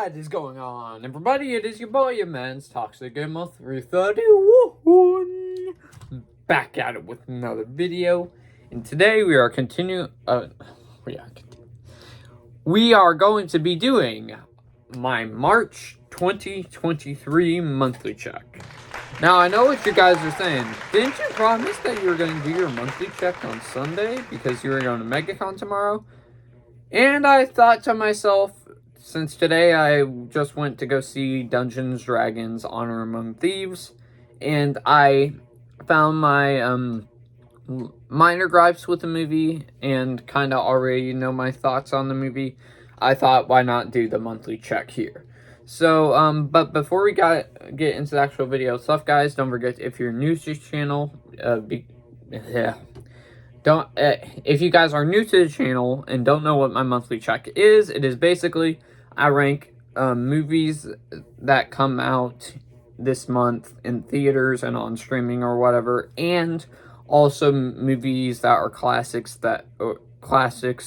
What is going on, everybody? It is your boy, your man's Toxic Gamer 331. Back at it with another video. And today we are we are going to be doing my March 2023 monthly check. Now, I know what you guys are saying. Didn't you promise that you were going to do your monthly check on Sunday because you were going to MegaCon tomorrow? And I thought to myself, since today I just went to go see Dungeons & Dragons Honor Among Thieves, and I found my minor gripes with the movie and kind of already know my thoughts on the movie, I thought, why not do the monthly check here? So, but before we get into the actual video stuff, guys, don't forget, if you're new to this channel, if you guys are new to the channel and don't know what my monthly check is, it is basically I rank movies that come out this month in theaters and on streaming or whatever, and also movies that are classics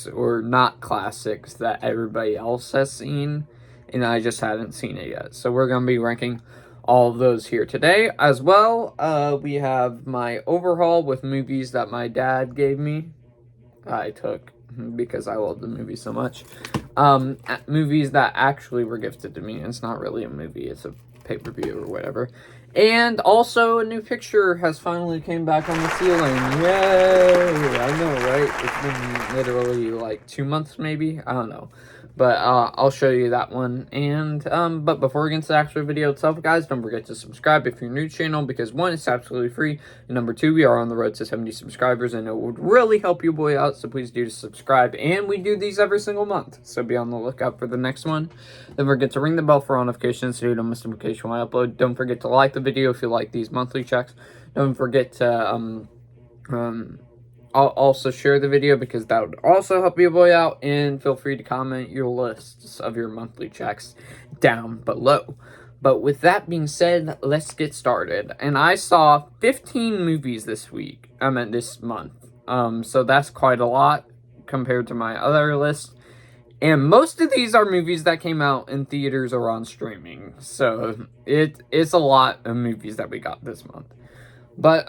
or not classics that everybody else has seen and I just hadn't seen it yet. So we're going to be ranking all of those here today. As well, we have my overhaul with movies that my dad gave me. I took because I love the movie so much. Movies that actually were gifted to me. It's not really a movie, it's a pay-per-view or whatever. And also, a new picture has finally came back on the ceiling. Yay! I know, right? It's been literally like 2 months, maybe? I don't know. But I'll show you that one. And but before we get into the actual video itself, guys, don't forget to subscribe if you're new to the channel, because one, it's absolutely free, and number two, we are on the road to 70 subscribers, and it would really help you boy out, so please do subscribe. And we do these every single month, so be on the lookout for the next one. Don't forget to ring the bell for all notifications so you don't miss a notification when I upload. Don't forget to like the video if you like these monthly checks. Don't forget to I'll also share the video, because that would also help you boy out, and feel free to comment your lists of your monthly checks down below. But with that being said, let's get started. And I saw 15 movies this month. So that's quite a lot compared to my other list. And most of these are movies that came out in theaters or on streaming. So it's a lot of movies that we got this month. But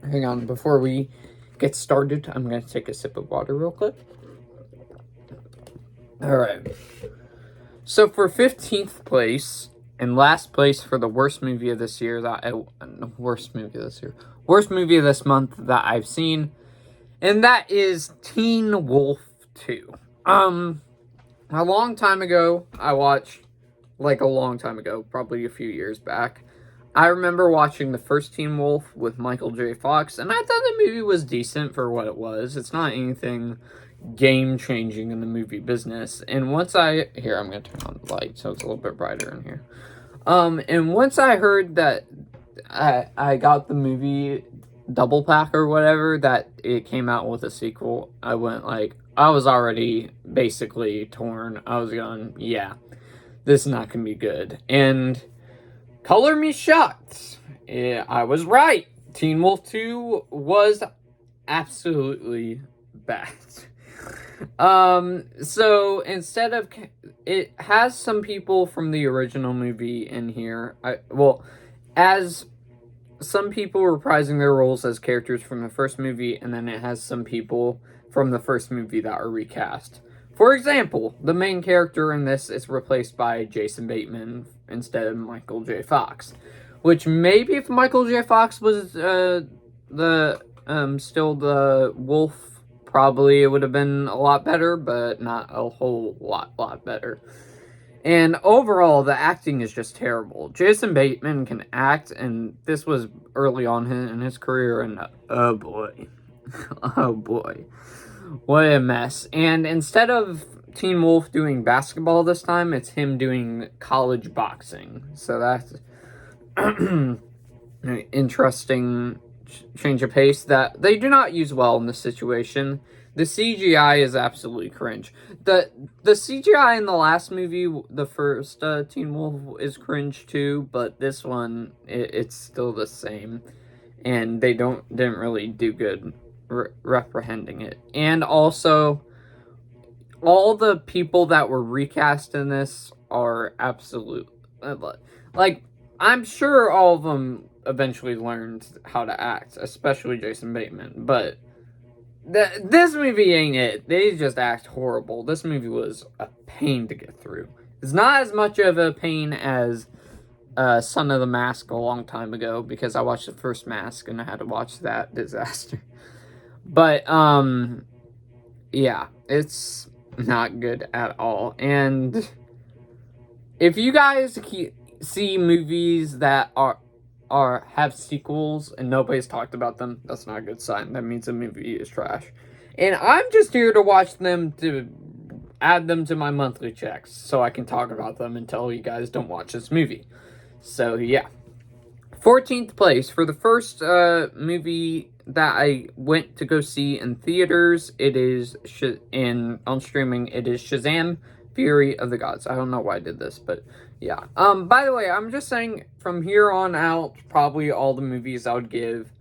hang on, before we get started, I'm going to take a sip of water real quick. Alright. So for 15th place, and last place for the worst movie of this year, worst movie of this month that I've seen, and that is Teen Wolf 2. A long time ago, probably a few years back, I remember watching the first Teen Wolf with Michael J. Fox, and I thought the movie was decent for what it was. It's not anything game-changing in the movie business. And I'm going to turn on the light so it's a little bit brighter in here. And once I heard that I got the movie double pack or whatever, that it came out with a sequel, I was already basically torn. I was going, yeah, this is not going to be good. And color me shocked. I was right. Teen Wolf 2 was absolutely bad. So instead of, it has some people from the original movie in here. As some people reprising their roles as characters from the first movie, and then it has some people from the first movie that are recast. For example, the main character in this is replaced by Jason Bateman instead of Michael J. Fox. Which, maybe if Michael J. Fox was still the wolf, probably it would have been a lot better, but not a whole lot better. And overall, the acting is just terrible. Jason Bateman can act, and this was early on in his career, and oh boy. Oh boy. What a mess. And instead of Teen Wolf doing basketball this time, it's him doing college boxing. So that's an interesting change of pace that they do not use well in this situation. The CGI is absolutely cringe. The CGI in the last movie, the first Teen Wolf, is cringe too, but this one, it's still the same. And they didn't really do good reprehending it. And also, all the people that were recast in this are absolute, like, I'm sure all of them eventually learned how to act, especially Jason Bateman, but this movie ain't it. They just act horrible. This movie was a pain to get through. It's not as much of a pain as Son of the Mask a long time ago, because I watched the first Mask and I had to watch that disaster. But, yeah, it's not good at all. And if you guys see movies that have sequels and nobody's talked about them, that's not a good sign. That means the movie is trash. And I'm just here to watch them, to add them to my monthly checks so I can talk about them until you guys don't watch this movie. So, yeah. 14th place, for the first movie that I went to go see in theaters, it is on streaming, it is Shazam! Fury of the Gods. I don't know why I did this, but yeah. By the way, I'm just saying, from here on out, probably all the movies I would give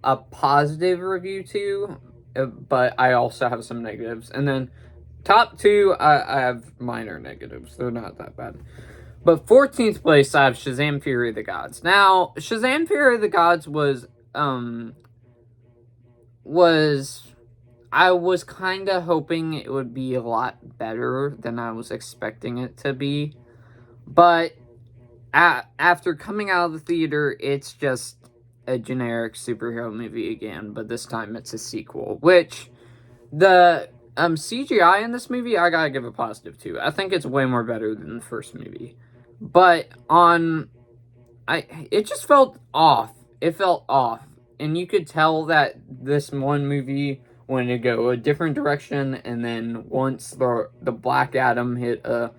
a positive review to, but I also have some negatives. And then top two, I have minor negatives. They're not that bad. But 14th place, I have Shazam! Fury of the Gods. Now, Shazam! Fury of the Gods was I was kind of hoping it would be a lot better than I was expecting it to be. But after coming out of the theater, it's just a generic superhero movie again. But this time it's a sequel. Which, the CGI in this movie, I gotta give a positive to. I think it's way more better than the first movie. But it just felt off. It felt off. And you could tell that this one movie wanted to go a different direction, and then once the Black Adam hit a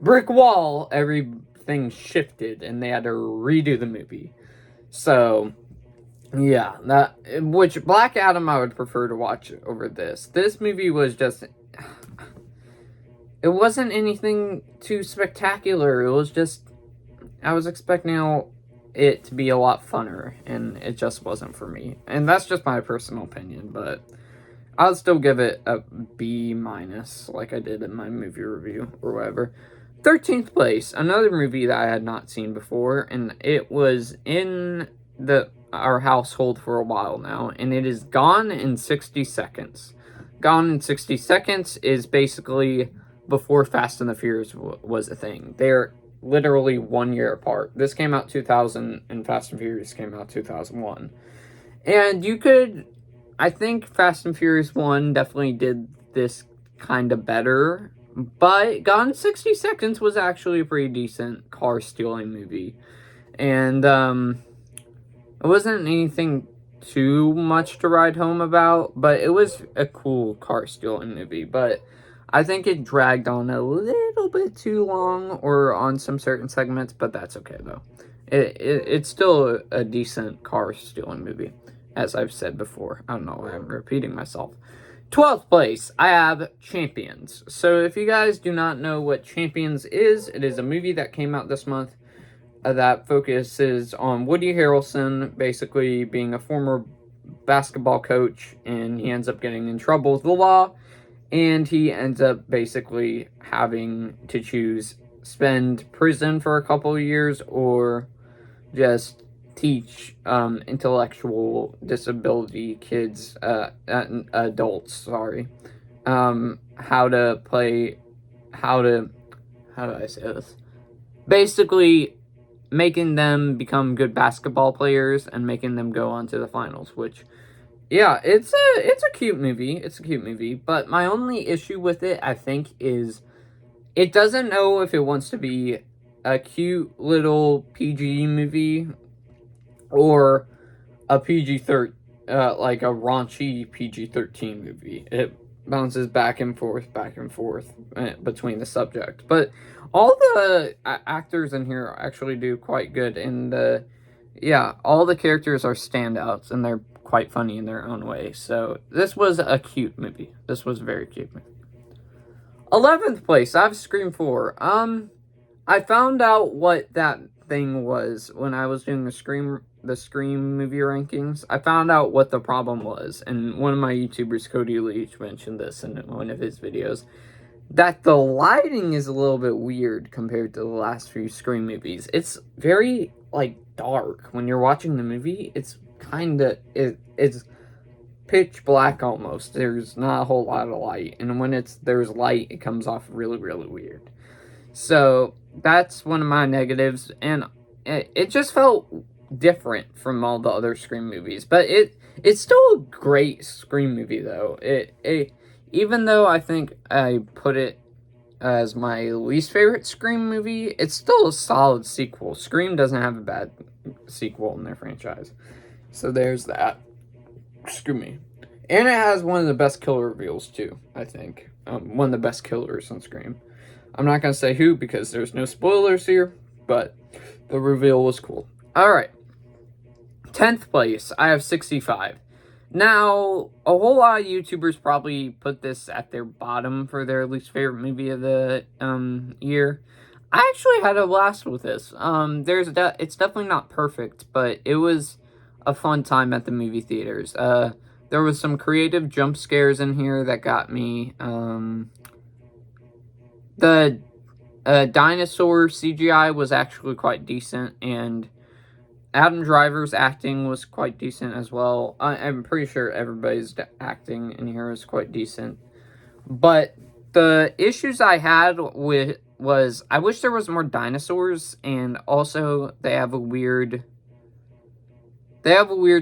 brick wall, everything shifted, and they had to redo the movie. So, yeah, which Black Adam I would prefer to watch over this. This movie was just, it wasn't anything too spectacular. It was just, I was expecting it to be a lot funner, and it just wasn't for me. And that's just my personal opinion, but I'll still give it a B-, like I did in my movie review, or whatever. 13th place, another movie that I had not seen before, and it was in our household for a while now, and it is Gone in 60 Seconds. Gone in 60 Seconds is basically before Fast and the Furious was a thing. They're literally 1 year apart. This came out 2000, and Fast and Furious came out 2001. And I think Fast and Furious 1 definitely did this kind of better, but Gone in 60 Seconds was actually a pretty decent car stealing movie. And it wasn't anything too much to write home about, but it was a cool car stealing movie. But I think it dragged on a little bit too long, or on some certain segments, but that's okay though. It's still a decent car stealing movie, as I've said before. I don't know why I'm repeating myself. 12th place, I have Champions. So if you guys do not know what Champions is, it is a movie that came out this month that focuses on Woody Harrelson basically being a former basketball coach, and he ends up getting in trouble with the law, and he ends up basically having to spend prison for a couple of years, or just teach intellectual disability kids, adults, how do I say this? Basically, making them become good basketball players and making them go on to the finals, which, yeah, it's a cute movie. It's a cute movie, but my only issue with it, I think, is it doesn't know if it wants to be a cute little PG movie or a PG-13, like a raunchy PG-13 movie. It bounces back and forth between the subject. But all the actors in here actually do quite good, and all the characters are standouts, and they're quite funny in their own way. So this was a cute movie. This was a very cute movie. 11th place, I have Scream 4. I found out what that thing was when I was doing the Scream movie rankings. I found out what the problem was, and one of my YouTubers, Cody Leach, mentioned this in one of his videos. that the lighting is a little bit weird compared to the last few Scream movies. It's very, like, dark. When you're watching the movie, it's it's pitch black almost. There's not a whole lot of light. And when there's light, it comes off really, really weird. So, that's one of my negatives. And it just felt different from all the other Scream movies. But it's still a great Scream movie, though. Even though I think I put it as my least favorite Scream movie, it's still a solid sequel. Scream doesn't have a bad sequel in their franchise. So there's that. Screw me. And it has one of the best killer reveals, too, I think. One of the best killers on Scream. I'm not going to say who because there's no spoilers here, but the reveal was cool. Alright. 10th place, I have 65. Now, a whole lot of YouTubers probably put this at their bottom for their least favorite movie of the year. I actually had a blast with this. It's definitely not perfect, but it was a fun time at the movie theaters. There was some creative jump scares in here that got me. The dinosaur CGI was actually quite decent, and Adam Driver's acting was quite decent as well. I'm pretty sure everybody's acting in here is quite decent. But the issues I had was I wish there was more dinosaurs, and also they have a weird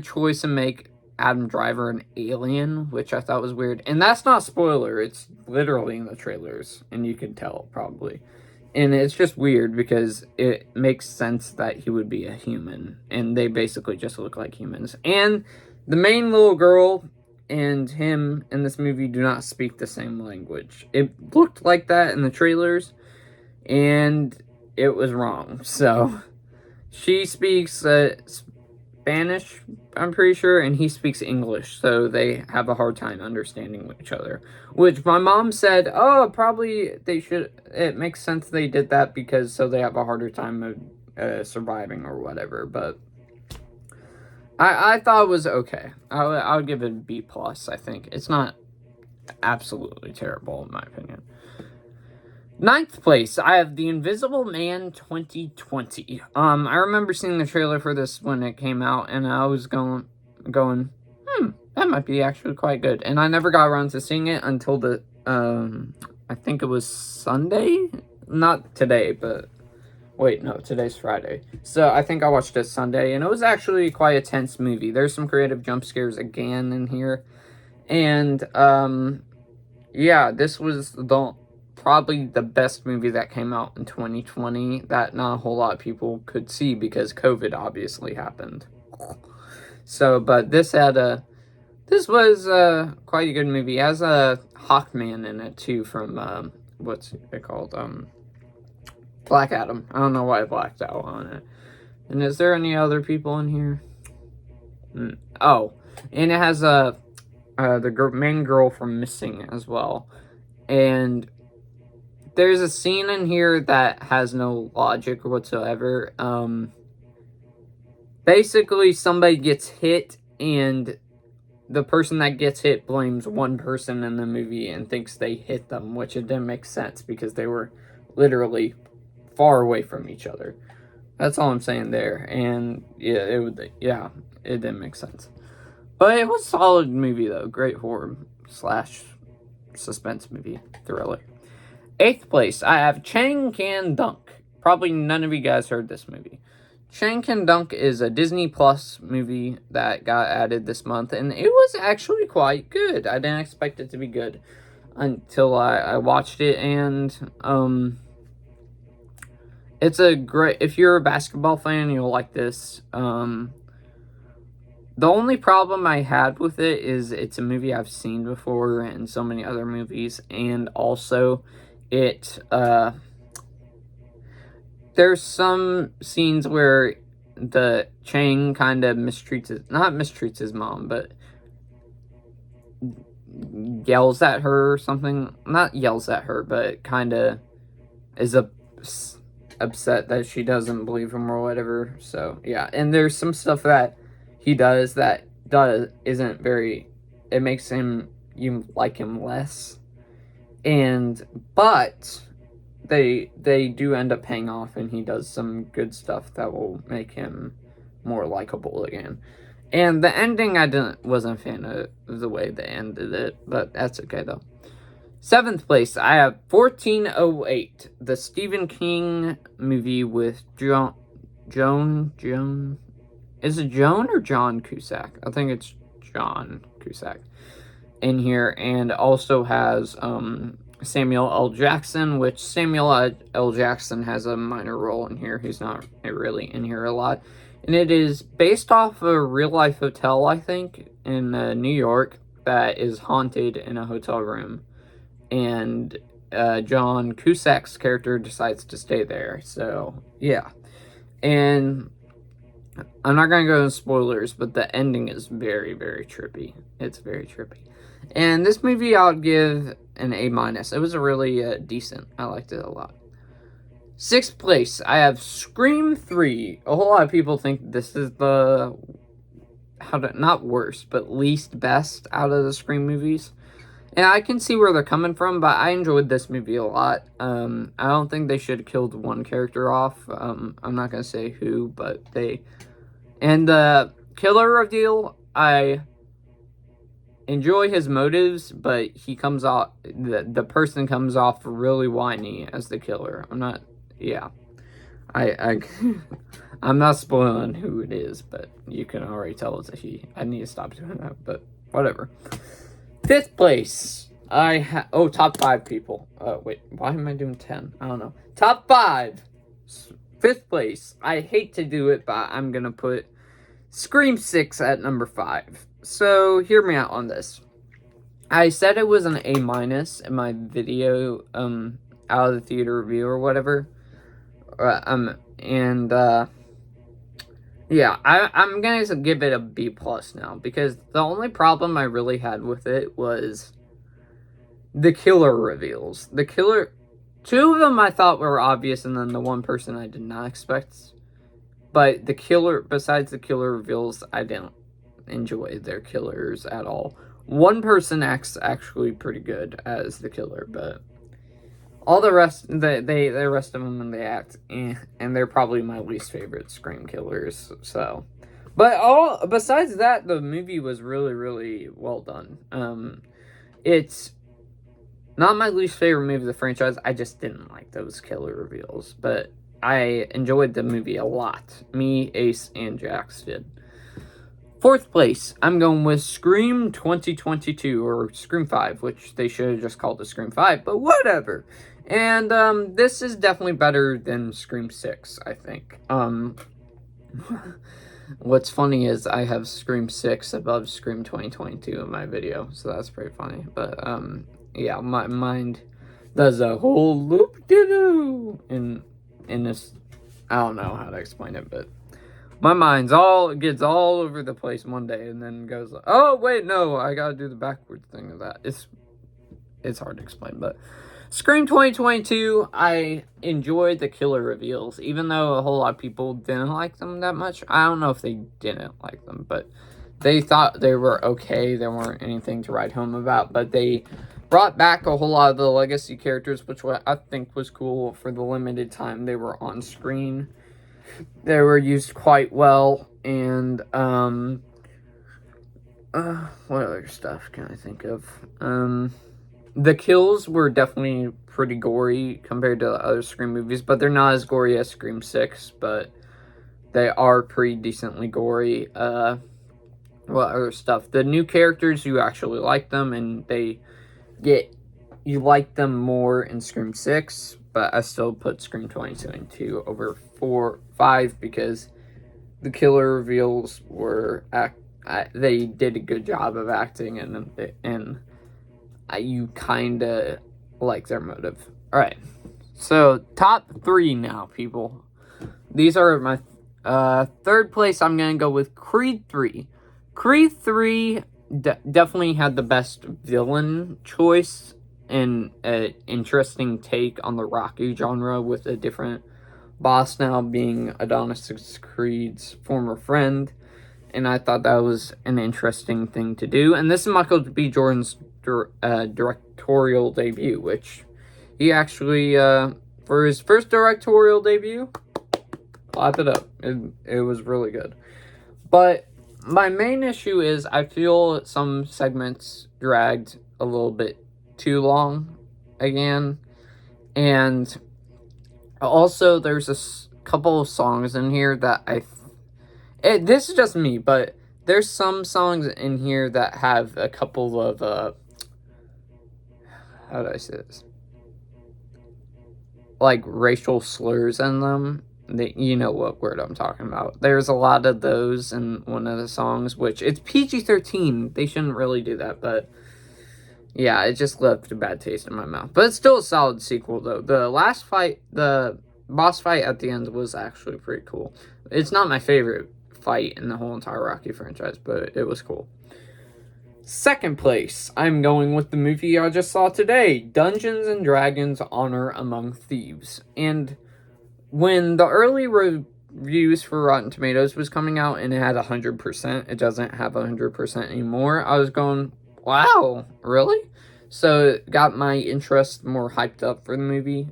choice to make Adam Driver an alien, which I thought was weird. And that's not a spoiler, it's literally in the trailers, and you can tell probably. And it's just weird because it makes sense that he would be a human. And they basically just look like humans. And the main little girl and him in this movie do not speak the same language. It looked like that in the trailers. And it was wrong. So, she speaks Spanish, I'm pretty sure, and he speaks English, so they have a hard time understanding each other. Which my mom said, oh, probably it makes sense they did that because so they have a harder time of surviving or whatever, but I thought it was okay. I would give it a B+, I think. It's not absolutely terrible, in my opinion. 9th place, I have The Invisible Man 2020. I remember seeing the trailer for this when it came out, and I was going, that might be actually quite good. And I never got around to seeing it until I think it was Sunday? Not today, but, wait, no, today's Friday. So I think I watched it Sunday, and it was actually quite a tense movie. There's some creative jump scares again in here. And, yeah, this was probably the best movie that came out in 2020 that not a whole lot of people could see because COVID obviously happened. So, but this was quite a good movie. It has a Hawkman in it too from what's it called? Black Adam. I don't know why I blacked out on it. And is there any other people in here? Oh, and it has the main girl from Missing as well. And there's a scene in here that has no logic whatsoever. Basically, somebody gets hit, and the person that gets hit blames one person in the movie and thinks they hit them, which it didn't make sense because they were literally far away from each other. That's all I'm saying there. And yeah, it didn't make sense. But it was a solid movie, though. Great horror / suspense movie. Thriller. 8th place, I have Chang Can Dunk. Probably none of you guys heard this movie. Chang Can Dunk is a Disney Plus movie that got added this month, and it was actually quite good. I didn't expect it to be good until I watched it, and it's a great, if you're a basketball fan, you'll like this. The only problem I had with it is it's a movie I've seen before in so many other movies, and also there's some scenes where the Chang kind of not mistreats his mom, but yells at her or something. Not yells at her, but kind of is upset that she doesn't believe him or whatever. So, yeah. And there's some stuff that he does that isn't very, it makes you like him less. But they do end up paying off, and he does some good stuff that will make him more likable again. And the ending, wasn't a fan of the way they ended it, but that's okay though. 7th place, I have 1408, the Stephen King movie with Joan. Is it Joan or John Cusack? I think it's John Cusack in here, and also has Samuel L. Jackson, which Samuel L. Jackson has a minor role in here. He's not really in here a lot. And it is based off a real-life hotel, I think, in New York, that is haunted in a hotel room. And John Cusack's character decides to stay there. So, yeah. And I'm not going to go into spoilers, but the ending is very, very trippy. It's very trippy. And this movie I'll give an A-. It was a really decent. I liked it a lot. 6th place, I have Scream 3. A whole lot of people think this is the, not worst, but least best out of the Scream movies. And I can see where they're coming from, but I enjoyed this movie a lot. I don't think they should have killed one character off. I'm not going to say who, but they... And the killer reveal, I enjoy his motives, but he comes off... The person comes off really whiny as the killer. I'm not... Yeah. I'm not spoiling who it is, but you can already tell it's a he. I need to stop doing that, but whatever. 5th place, top 5 people. Wait, why am I doing 10? I don't know. Top 5. 5th place. I hate to do it, but I'm gonna put Scream 6 at number 5. So, hear me out on this. I said it was an A- in my video, out of the theater review or whatever. Yeah, I'm going to give it a B+ now, because the only problem I really had with it was the killer reveals. Two of them I thought were obvious, and then the one person I did not expect. But besides the killer reveals, I didn't enjoy their killers at all. One person acts actually pretty good as the killer, but all the rest, the rest of them, they act, and they're probably my least favorite Scream killers. So, but besides that, the movie was really, really well done. It's not my least favorite movie of the franchise. I just didn't like those killer reveals, but I enjoyed the movie a lot. Me, Ace, and Jax did. 4th place, I'm going with Scream 2022, or Scream 5, which they should have just called it Scream 5, but whatever. And this is definitely better than Scream 6, I think. What's funny is I have Scream 6 above Scream 2022 in my video, so that's pretty funny. But, yeah, my mind does a whole loop-de-doo in this. I don't know how to explain it, but my mind gets all over the place one day, and then goes, oh, wait, no, I gotta do the backwards thing of that. It's hard to explain, but Scream 2022, I enjoyed the killer reveals, even though a whole lot of people didn't like them that much. I don't know if they didn't like them, but they thought they were okay. There weren't anything to write home about, but they brought back a whole lot of the legacy characters, which I think was cool for the limited time they were on screen. They were used quite well, and what other stuff can I think of? The kills were definitely pretty gory compared to the other Scream movies, but they're not as gory as Scream 6, but they are pretty decently gory. What other stuff? The new characters, you actually like them, and you like them more in Scream 6, but I still put Scream 2022 over 5 because the killer reveals were they did a good job of acting, and you kind of like their motive. All right, so top 3 now, people. These are my 3rd place. I'm gonna go with Creed 3. Creed 3 definitely had the best villain choice and an interesting take on the Rocky genre, with a different boss now being Adonis Creed's former friend. And I thought that was an interesting thing to do. And this is Michael B. Jordan's directorial debut, which he actually, for his first directorial debut, clap it up. It was really good. But my main issue is I feel some segments dragged a little bit too long again. And also, there's a couple of songs in here that this is just me, but there's some songs in here that have a couple of, how do I say this? Like, racial slurs in them. You know what word I'm talking about. There's a lot of those in one of the songs, which it's PG-13. They shouldn't really do that, but yeah, it just left a bad taste in my mouth. But it's still a solid sequel, though. The last fight, the boss fight at the end was actually pretty cool. It's not my favorite fight in the whole entire Rocky franchise, but it was cool. Second place, I'm going with the movie I just saw today, Dungeons & Dragons: Honor Among Thieves. And when the early reviews for Rotten Tomatoes was coming out and it had 100%, it doesn't have 100% anymore, I was going, wow, really? So it got my interest more hyped up for the movie.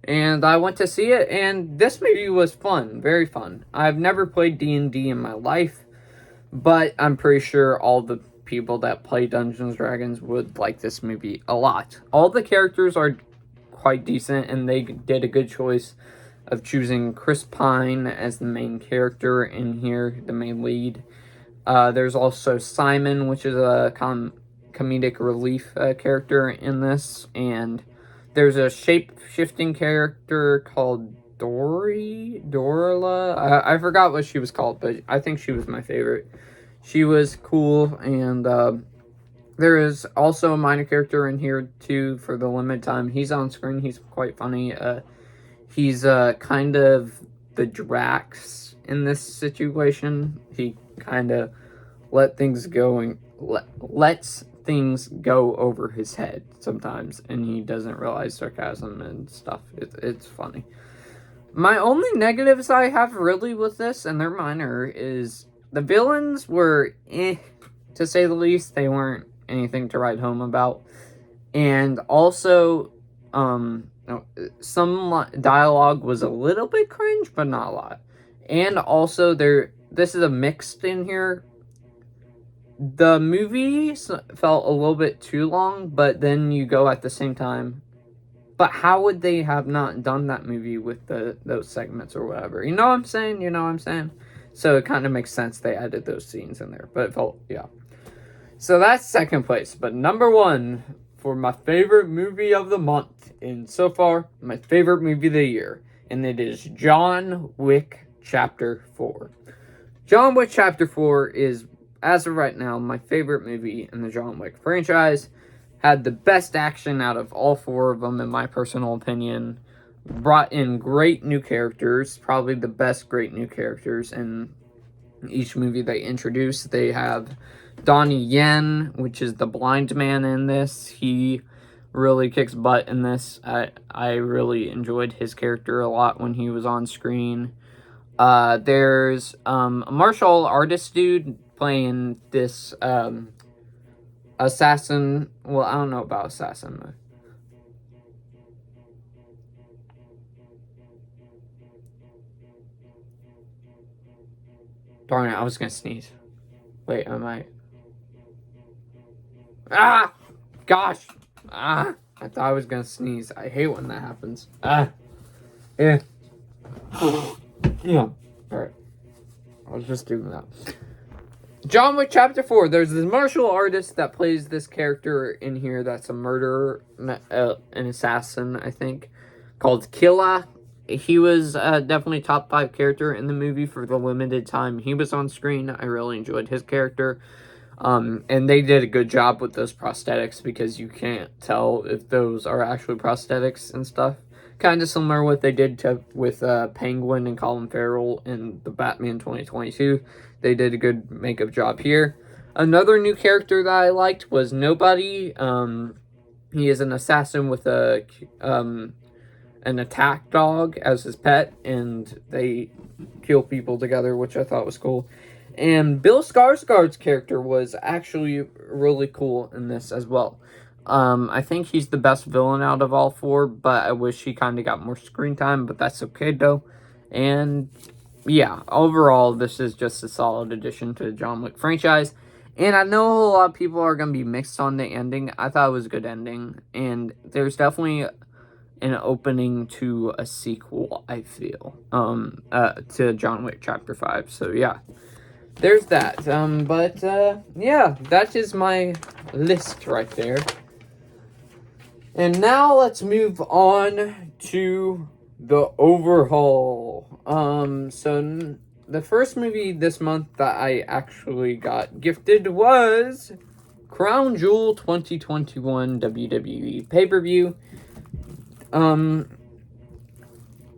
And I went to see it, and this movie was fun, very fun. I've never played D&D in my life, but I'm pretty sure all the people that play Dungeons & Dragons would like this movie a lot. All the characters are quite decent, and they did a good choice of choosing Chris Pine as the main character in here, the main lead. There's also Simon, which is a comedic relief character in this, and there's a shape-shifting character called Dorla. I forgot what she was called, but I think she was my favorite. She was cool, and there is also a minor character in here, too, for the limited time. He's on screen. He's quite funny. He's kind of the Drax in this situation. He kind of lets things go over his head sometimes, and he doesn't realize sarcasm and stuff. It's funny. My only negatives I have really with this, and they're minor, is the villains were to say the least. They weren't anything to write home about. And also, some dialogue was a little bit cringe, but not a lot. And also, this is a mixed in here. The movie felt a little bit too long, but then you go at the same time. But how would they have not done that movie with those segments or whatever? You know what I'm saying? So it kind of makes sense they added those scenes in there. But it felt, yeah. So that's second place. But number one for my favorite movie of the month. And so far, my favorite movie of the year. And it is John Wick Chapter 4. John Wick Chapter 4 is, as of right now, my favorite movie in the John Wick franchise. Had the best action out of all four of them, in my personal opinion. Brought in great new characters. Probably the best great new characters in each movie they introduced. They have Donnie Yen, which is the blind man in this. He really kicks butt in this. I really enjoyed his character a lot when he was on screen. There's a martial artist dude playing this assassin. Well, I don't know about assassin. Darn it, I was gonna sneeze. Wait, I might. Ah! Gosh! Ah! I thought I was gonna sneeze. I hate when that happens. Ah! Yeah. Yeah. Alright. I was just doing that. John Wick Chapter 4. There's this martial artist that plays this character in here that's a murderer, an assassin, I think, called Killa. He was definitely top 5 character in the movie for the limited time he was on screen. I really enjoyed his character. And they did a good job with those prosthetics because you can't tell if those are actually prosthetics and stuff. Kind of similar what they did with Penguin and Colin Farrell in the Batman 2022. They did a good makeup job here. Another new character that I liked was Nobody. He is an assassin with an attack dog as his pet, and they kill people together, which I thought was cool. And Bill Skarsgård's character was actually really cool in this as well. I think he's the best villain out of all four, but I wish he kind of got more screen time, but that's okay though. And yeah, overall, this is just a solid addition to the John Wick franchise. And I know a lot of people are going to be mixed on the ending. I thought it was a good ending, and there's definitely an opening to a sequel, I feel, to John Wick Chapter 5. So yeah, there's that. Yeah, that is my list right there. And now let's move on to the overhaul. The first movie this month that I actually got gifted was Crown Jewel 2021 WWE pay-per-view.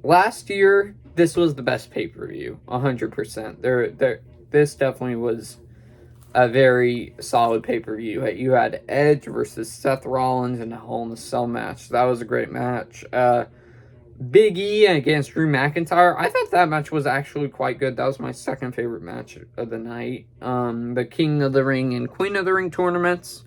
Last year, this was the best pay-per-view, 100%. This definitely was a very solid pay-per-view. You had Edge versus Seth Rollins in a Hell in a Cell match. That was a great match. Big E against Drew McIntyre. I thought that match was actually quite good. That was my second favorite match of the night. The King of the Ring and Queen of the Ring tournaments.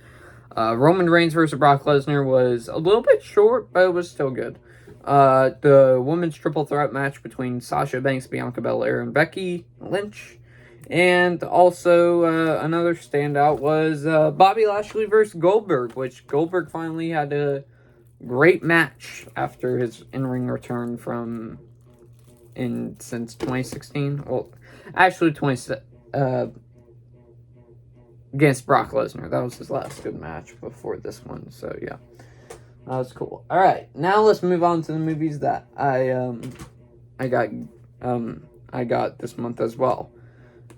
Roman Reigns versus Brock Lesnar was a little bit short, but it was still good. The women's triple threat match between Sasha Banks, Bianca Belair, and Becky Lynch. And also, another standout was Bobby Lashley versus Goldberg, which Goldberg finally had a great match after his in-ring return since 2016. Well, actually, against Brock Lesnar. That was his last good match before this one. So yeah, that was cool. All right, now let's move on to the movies that I got this month as well.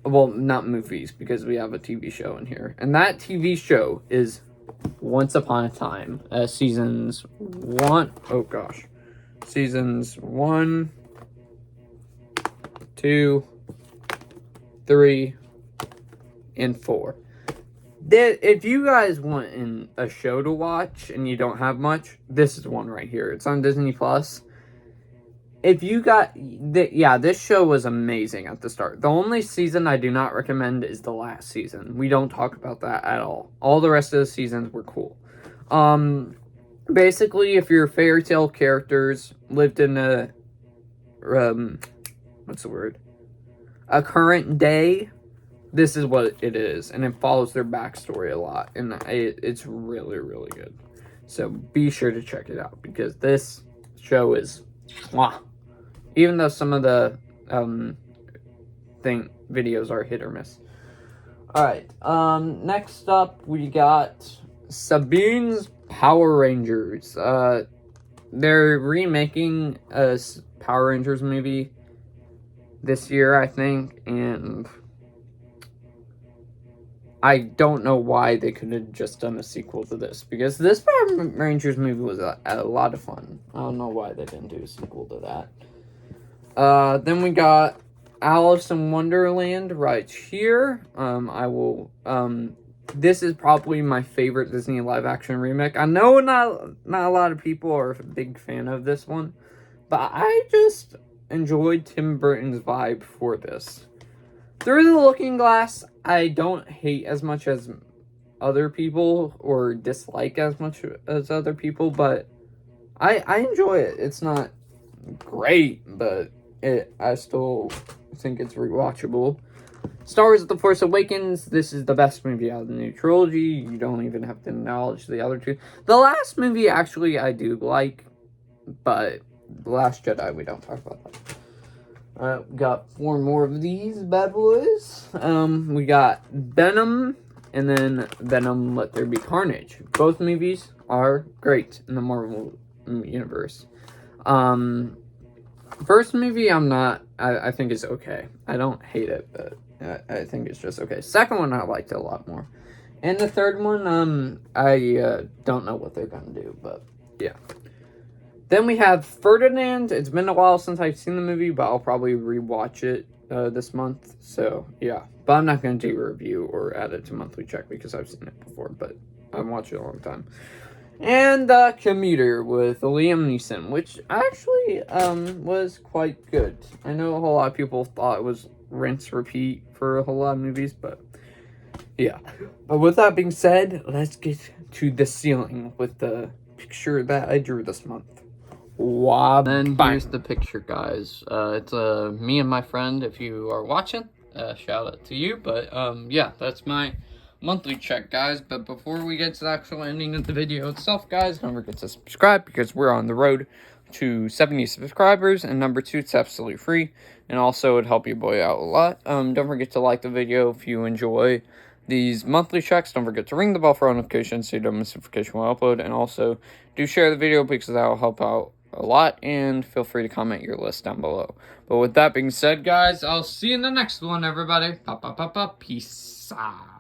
Well, not movies, because we have a TV show in here. And that TV show is Once Upon a Time. Seasons 1, 2, 3, and 4. If you guys want a show to watch and you don't have much, this is one right here. It's on Disney Plus. If you got, this show was amazing at the start. The only season I do not recommend is the last season. We don't talk about that at all. All the rest of the seasons were cool. Basically, if your fairy tale characters lived in a current day, this is what it is, and it follows their backstory a lot, and it's really, really good. So be sure to check it out, because this show is mwah. Even though some of the videos are hit or miss. Alright, next up we got Sabine's Power Rangers. They're remaking a Power Rangers movie this year, I think, and I don't know why they could have just done a sequel to this, because this Power Rangers movie was a lot of fun. I don't know why they didn't do a sequel to that. Then we got Alice in Wonderland right here. This is probably my favorite Disney live-action remake. I know not a lot of people are a big fan of this one, but I just enjoyed Tim Burton's vibe for this. Through the Looking Glass, I don't hate as much as other people, or dislike as much as other people, but I enjoy it. It's not great, but I still think it's rewatchable. Star Wars The Force Awakens, this is the best movie out of the new trilogy. You don't even have to acknowledge the other two. The last movie, actually, I do like, but The Last Jedi, we don't talk about that. Alright, we got 4 more of these bad boys. We got Venom, and then Venom Let There Be Carnage. Both movies are great in the Marvel universe. First movie, I think is okay. I don't hate it, but I think it's just okay. Second one, I liked it a lot more. And the third one, I don't know what they're gonna do, but yeah. Then we have Ferdinand. It's been a while since I've seen the movie, but I'll probably rewatch it this month. So, yeah. But I'm not going to do a review or add it to Monthly Check because I've seen it before, but I've watched it a long time. And Commuter with Liam Neeson, which actually was quite good. I know a whole lot of people thought it was rinse repeat for a whole lot of movies, but yeah. But with that being said, let's get to the ceiling with the picture that I drew this month. Wow. Then here's the picture, guys. It's me and my friend. If you are watching, shout out to you. But yeah, that's my monthly check, guys. But before we get to the actual ending of the video itself, guys, don't forget to subscribe because we're on the road to 70 subscribers, and number 2, it's absolutely free, and also it'd help your boy out a lot. Don't forget to like the video if you enjoy these monthly checks. Don't forget to ring the bell for notifications so you don't miss notification when I upload, and also do share the video because that will help out a lot, and feel free to comment your list down below. But with that being said, guys, I'll see you in the next one, everybody. Peace out.